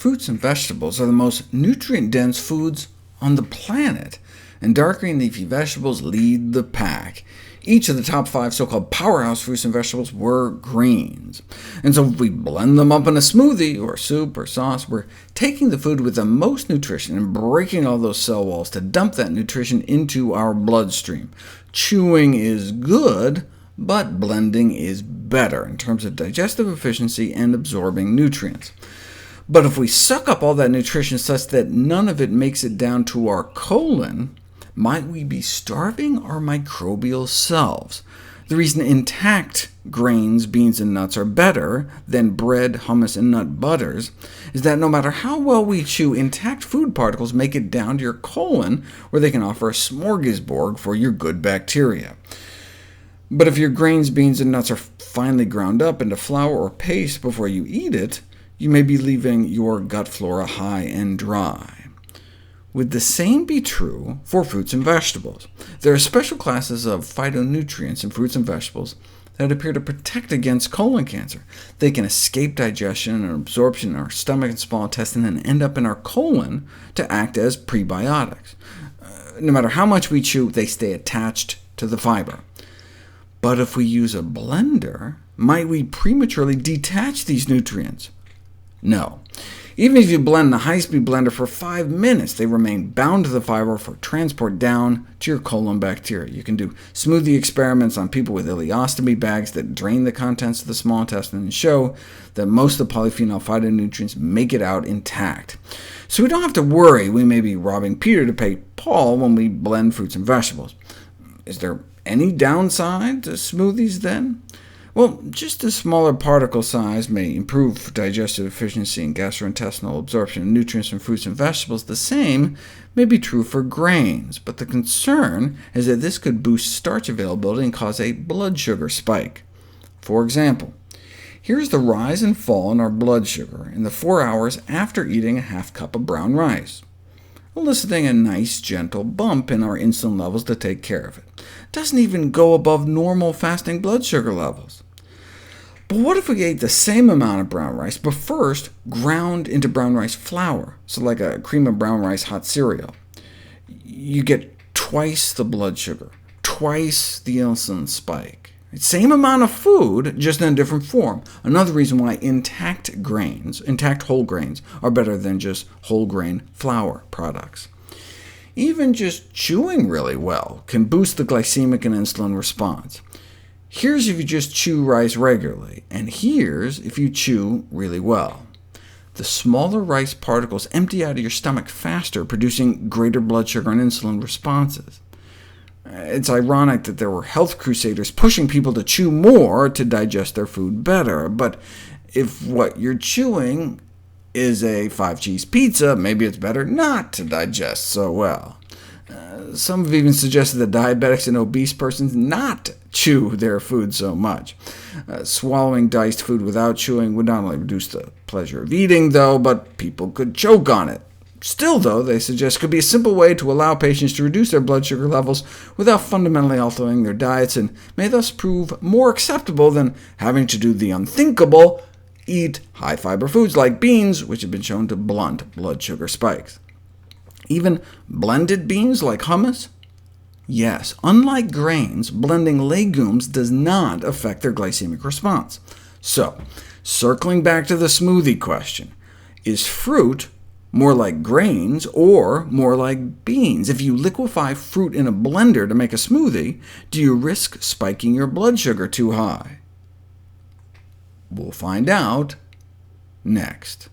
Fruits and vegetables are the most nutrient-dense foods on the planet, and dark green leafy vegetables lead the pack. Each of the top 5 so-called powerhouse fruits and vegetables were greens. And so if we blend them up in a smoothie, or soup, or sauce, we're taking the food with the most nutrition and breaking all those cell walls to dump that nutrition into our bloodstream. Chewing is good, but blending is better in terms of digestive efficiency and absorbing nutrients. But if we suck up all that nutrition such that none of it makes it down to our colon, might we be starving our microbial selves? The reason intact grains, beans, and nuts are better than bread, hummus, and nut butters is that no matter how well we chew, intact food particles make it down to your colon, where they can offer a smorgasbord for your good bacteria. But if your grains, beans, and nuts are finely ground up into flour or paste before you eat it, you may be leaving your gut flora high and dry. Would the same be true for fruits and vegetables? There are special classes of phytonutrients in fruits and vegetables that appear to protect against colon cancer. They can escape digestion and absorption in our stomach and small intestine and end up in our colon to act as prebiotics. No matter how much we chew, they stay attached to the fiber. But if we use a blender, might we prematurely detach these nutrients? No. Even if you blend the high-speed blender for 5 minutes, they remain bound to the fiber for transport down to your colon bacteria. You can do smoothie experiments on people with ileostomy bags that drain the contents of the small intestine and show that most of the polyphenol phytonutrients make it out intact. So we don't have to worry we may be robbing Peter to pay Paul when we blend fruits and vegetables. Is there any downside to smoothies then? Well, just a smaller particle size may improve digestive efficiency and gastrointestinal absorption of nutrients from fruits and vegetables. The same may be true for grains, but the concern is that this could boost starch availability and cause a blood sugar spike. For example, here's the rise and fall in our blood sugar in the 4 hours after eating a half cup of brown rice, eliciting a nice, gentle bump in our insulin levels to take care of it. Doesn't even go above normal fasting blood sugar levels. But what if we ate the same amount of brown rice, but first ground into brown rice flour, so like a cream of brown rice hot cereal? You get twice the blood sugar, twice the insulin spike. Same amount of food, just in a different form. Another reason why intact whole grains, are better than just whole grain flour products. Even just chewing really well can boost the glycemic and insulin response. Here's if you just chew rice regularly, and here's if you chew really well. The smaller rice particles empty out of your stomach faster, producing greater blood sugar and insulin responses. It's ironic that there were health crusaders pushing people to chew more to digest their food better, but if what you're chewing is a 5-cheese pizza, maybe it's better not to digest so well. Some have even suggested that diabetics and obese persons not chew their food so much. Swallowing diced food without chewing would not only reduce the pleasure of eating, though, but people could choke on it. Still, though, they suggest could be a simple way to allow patients to reduce their blood sugar levels without fundamentally altering their diets, and may thus prove more acceptable than having to do the unthinkable, eat high-fiber foods like beans, which have been shown to blunt blood sugar spikes. Even blended beans like hummus? Yes, unlike grains, blending legumes does not affect their glycemic response. So, circling back to the smoothie question, is fruit more like grains or more like beans? If you liquefy fruit in a blender to make a smoothie, do you risk spiking your blood sugar too high? We'll find out next.